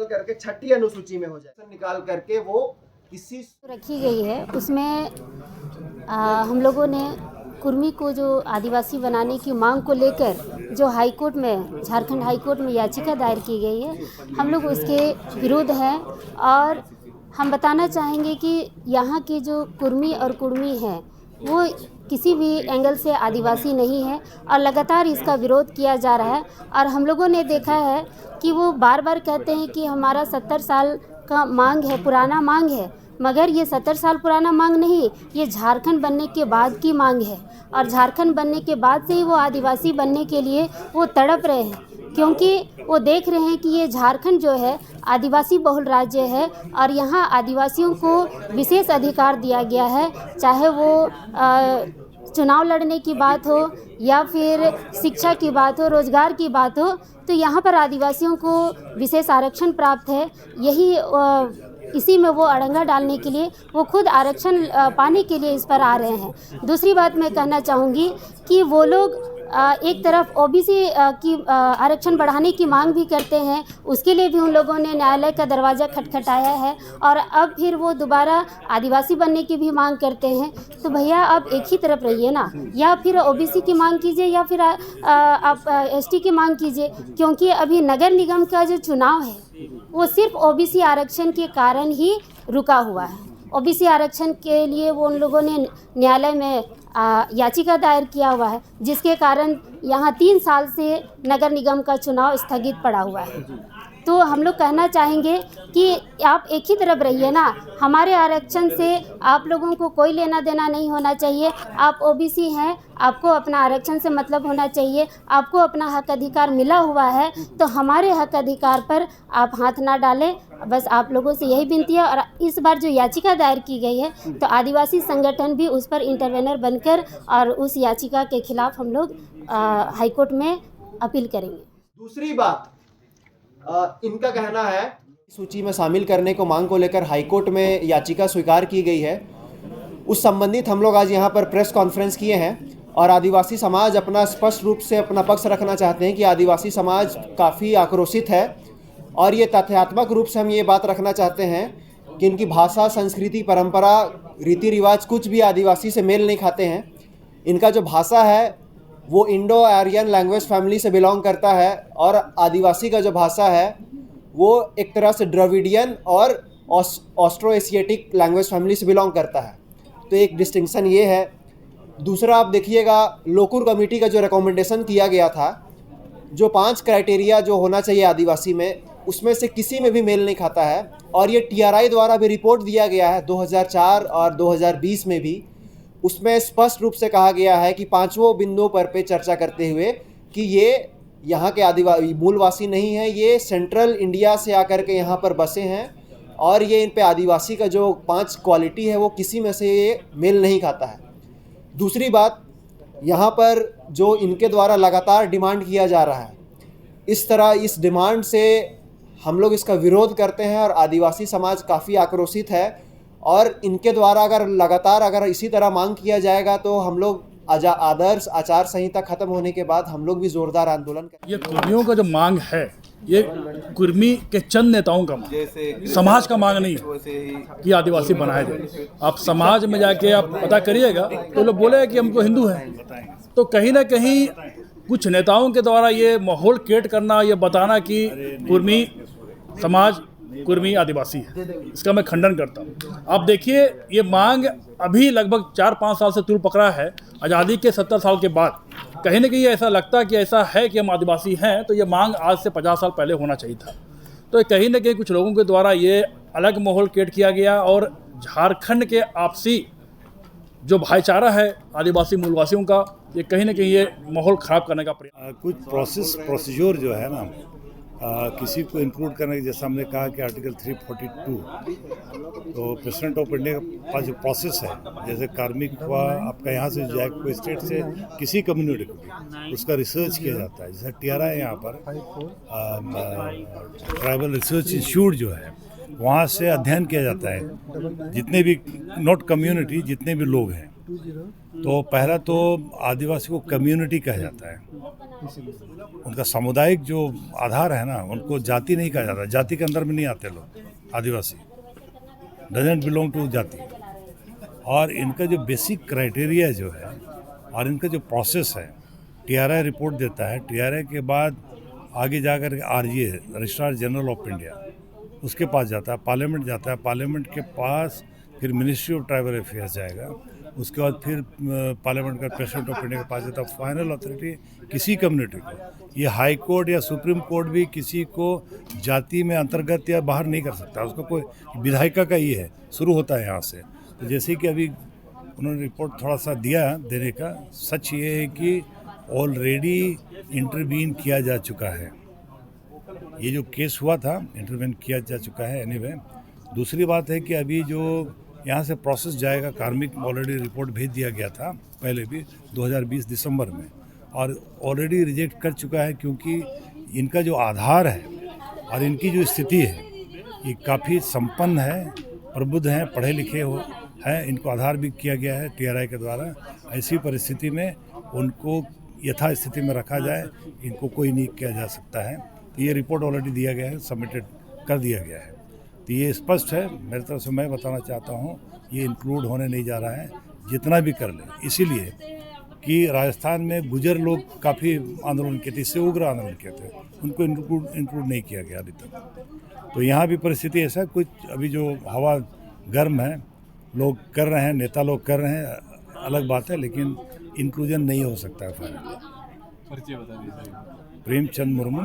करके छठी अनुसूची में हो जाए, निकाल करके वो किसी रखी गई है। उसमें हम लोगों ने कुर्मी को जो आदिवासी बनाने की मांग को लेकर जो हाई कोर्ट में, झारखंड हाई कोर्ट में याचिका दायर की गई है, हम लोग उसके विरुद्ध हैं। और हम बताना चाहेंगे कि यहाँ की जो कुर्मी और कुर्मी है वो किसी भी एंगल से आदिवासी नहीं है और लगातार इसका विरोध किया जा रहा है। और हम लोगों ने देखा है कि वो बार बार कहते हैं कि हमारा 70 साल का मांग है, पुराना मांग है, मगर ये 70 साल पुराना मांग नहीं, ये झारखंड बनने के बाद की मांग है। और झारखंड बनने के बाद से ही वो आदिवासी बनने के लिए वो तड़प रहे हैं, क्योंकि वो देख रहे हैं कि ये झारखंड जो है आदिवासी बहुल राज्य है और यहाँ आदिवासियों को विशेष अधिकार दिया गया है। चाहे वो चुनाव लड़ने की बात हो या फिर शिक्षा की बात हो, रोजगार की बात हो, तो यहाँ पर आदिवासियों को विशेष आरक्षण प्राप्त है। यही इसी में वो अड़ंगा डालने के लिए, वो खुद आरक्षण पाने के लिए इस पर आ रहे हैं। दूसरी बात मैं कहना चाहूँगी कि वो लोग एक तरफ ओबीसी की आरक्षण बढ़ाने की मांग भी करते हैं, उसके लिए भी उन लोगों ने न्यायालय का दरवाज़ा खटखटाया है। और अब फिर वो दोबारा आदिवासी बनने की भी मांग करते हैं। तो भैया आप एक ही तरफ रहिए ना, या फिर ओबीसी की मांग कीजिए या फिर आप एसटी की मांग कीजिए, क्योंकि अभी नगर निगम का जो चुनाव है वो सिर्फ ओबीसी आरक्षण के कारण ही रुका हुआ है। ओबीसी आरक्षण के लिए वो उन लोगों ने न्यायालय में याचिका दायर किया हुआ है, जिसके कारण यहाँ 3 साल से नगर निगम का चुनाव स्थगित पड़ा हुआ है। तो हम लोग कहना चाहेंगे कि आप एक ही तरफ रहिए ना, हमारे आरक्षण से आप लोगों को कोई लेना देना नहीं होना चाहिए। आप ओबीसी हैं, आपको अपना आरक्षण से मतलब होना चाहिए, आपको अपना हक अधिकार मिला हुआ है, तो हमारे हक अधिकार पर आप हाथ ना डालें। बस आप लोगों से यही विनती है। और इस बार जो याचिका दायर की गई है, तो आदिवासी संगठन भी उस पर इंटरवेनर बनकर और उस याचिका के खिलाफ हम लोग हाईकोर्ट में अपील करेंगे। दूसरी बात, इनका कहना है सूची में शामिल करने को मांग को लेकर हाईकोर्ट में याचिका स्वीकार की गई है। उस संबंधित हम लोग आज यहाँ पर प्रेस कॉन्फ्रेंस किए हैं और आदिवासी समाज अपना स्पष्ट रूप से अपना पक्ष रखना चाहते हैं कि आदिवासी समाज काफ़ी आक्रोशित है। और ये तथ्यात्मक रूप से हम ये बात रखना चाहते हैं कि इनकी भाषा, संस्कृति, परंपरा, रीति रिवाज कुछ भी आदिवासी से मेल नहीं खाते हैं। इनका जो भाषा है वो इंडो आर्यन लैंग्वेज फैमिली से बिलोंग करता है और आदिवासी का जो भाषा है वो एक तरह से द्रविडियन और ऑस्ट्रो एशियाटिक लैंग्वेज फैमिली से बिलोंग करता है। तो एक डिस्टिंक्शन ये है। दूसरा आप देखिएगा, लोकुर कमेटी का जो रिकमेंडेशन किया गया था, जो 5 क्राइटेरिया जो होना चाहिए आदिवासी में, उसमें से किसी में भी मेल नहीं खाता है। और ये टीआरआई द्वारा भी रिपोर्ट दिया गया है 2004 और 2020 में भी। उसमें स्पष्ट रूप से कहा गया है कि 5 बिंदुओं पर पे चर्चा करते हुए कि ये यहाँ के आदिवासी मूलवासी नहीं है, ये सेंट्रल इंडिया से आकर के यहाँ पर बसे हैं और ये इन पे आदिवासी का जो 5 क्वालिटी है वो किसी में से ये मेल नहीं खाता है। दूसरी बात, यहाँ पर जो इनके द्वारा लगातार डिमांड किया जा रहा है, इस तरह इस डिमांड से हम लोग इसका विरोध करते हैं और आदिवासी समाज काफ़ी आक्रोशित है। और इनके द्वारा अगर इसी तरह मांग किया जाएगा तो हम लोग आदर्श आचार संहिता खत्म होने के बाद हम लोग भी जोरदार आंदोलन करेंगे। ये कुर्मियों का जो मांग है, ये कुर्मी के चंद नेताओं का मांग, समाज का मांग नहीं है कि आदिवासी बनाया जाए। आप समाज में जाके आप पता करिएगा तो लोग बोले कि हम तो हिंदू हैं। तो कहीं ना कहीं कुछ नेताओं के द्वारा ये माहौल क्रिएट करना, ये बताना कि कुर्मी समाज कुर्मी आदिवासी है, इसका मैं खंडन करता हूँ। आप देखिए, ये मांग अभी लगभग 4-5 साल से तूल पकड़ा है। आज़ादी के 70 साल के बाद कहीं ना कहीं ऐसा लगता है कि ऐसा है कि हम आदिवासी हैं, तो ये मांग आज से 50 साल पहले होना चाहिए था। तो कहीं ना कहीं कुछ लोगों के द्वारा ये अलग माहौल क्रिएट किया गया और झारखंड के आपसी जो भाईचारा है आदिवासी मूलवासियों का, ये कहीं ना कहीं ये माहौल ख़राब करने का प्रयास। कुछ प्रोसीजर जो है ना, किसी को इंक्लूड करने, जैसा हमने कहा कि आर्टिकल 342, तो प्रेसिडेंट ऑफ इंडिया का जो प्रोसेस है, जैसे कार्मिक हुआ आपका, यहाँ से जाए कोई स्टेट से किसी कम्युनिटी को भी, उसका रिसर्च किया जाता है। जैसे टीआरआई यहाँ पर ट्राइबल रिसर्च इंस्टीट्यूट जो है, वहाँ से अध्ययन किया जाता है। जितने भी नॉट कम्युनिटी, जितने भी लोग हैं तो पहला तो आदिवासी को कम्युनिटी कहा जाता है, उनका सामुदायिक जो आधार है ना, उनको जाति नहीं कहा जाता, जाति के अंदर में नहीं आते लोग, आदिवासी डजंट बिलोंग टू जाति। और इनका जो बेसिक क्राइटेरिया जो है और इनका जो प्रोसेस है, टीआरआई रिपोर्ट देता है, टीआरआई के बाद आगे जाकर आरजीए रजिस्ट्रार जनरल ऑफ इंडिया उसके पास जाता है, पार्लियामेंट जाता है, पार्लियामेंट के पास फिर मिनिस्ट्री ऑफ ट्राइबल अफेयर्स जाएगा, उसके बाद फिर पार्लियामेंट का प्रेसिडेंट ऑफ इंडिया के पास जाता है। फाइनल अथॉरिटी किसी कम्युनिटी को, ये हाई कोर्ट या सुप्रीम कोर्ट भी किसी को जाति में अंतर्गत या बाहर नहीं कर सकता, उसका कोई विधायिका का ही है, शुरू होता है यहाँ से। तो जैसे कि अभी उन्होंने रिपोर्ट थोड़ा सा दिया देने का, सच ये है कि ऑलरेडी इंटरवीन किया जा चुका है, ये जो केस हुआ था इंटरवीन किया जा चुका है। एनीवे दूसरी बात है कि अभी जो यहाँ से प्रोसेस जाएगा, कार्मिक ऑलरेडी रिपोर्ट भेज दिया गया था पहले भी 2020 दिसंबर में, और ऑलरेडी रिजेक्ट कर चुका है, क्योंकि इनका जो आधार है और इनकी जो स्थिति है ये काफ़ी संपन्न है, प्रबुद्ध हैं, पढ़े लिखे हो हैं, इनको आधार भी किया गया है टीआरआई के द्वारा। ऐसी परिस्थिति में उनको यथा स्थिति में रखा जाए, इनको कोई नहीं किया जा सकता है। तो ये रिपोर्ट ऑलरेडी दिया गया है, सबमिटेड कर दिया गया है। तो ये स्पष्ट है, मेरी तरफ से मैं बताना चाहता हूँ ये इंक्लूड होने नहीं जा रहा है, जितना भी कर ले। इसीलिए कि राजस्थान में गुजर लोग काफ़ी आंदोलन किए थे, इससे उग्र आंदोलन किए थे, उनको इंक्लूड नहीं किया गया अभी तक। तो यहाँ भी परिस्थिति ऐसा है, कुछ अभी जो हवा गर्म है, लोग कर रहे हैं, नेता लोग कर रहे हैं, अलग बात है, लेकिन इंक्लूजन नहीं हो सकता है फाइनली। प्रेमचंद मुर्मू।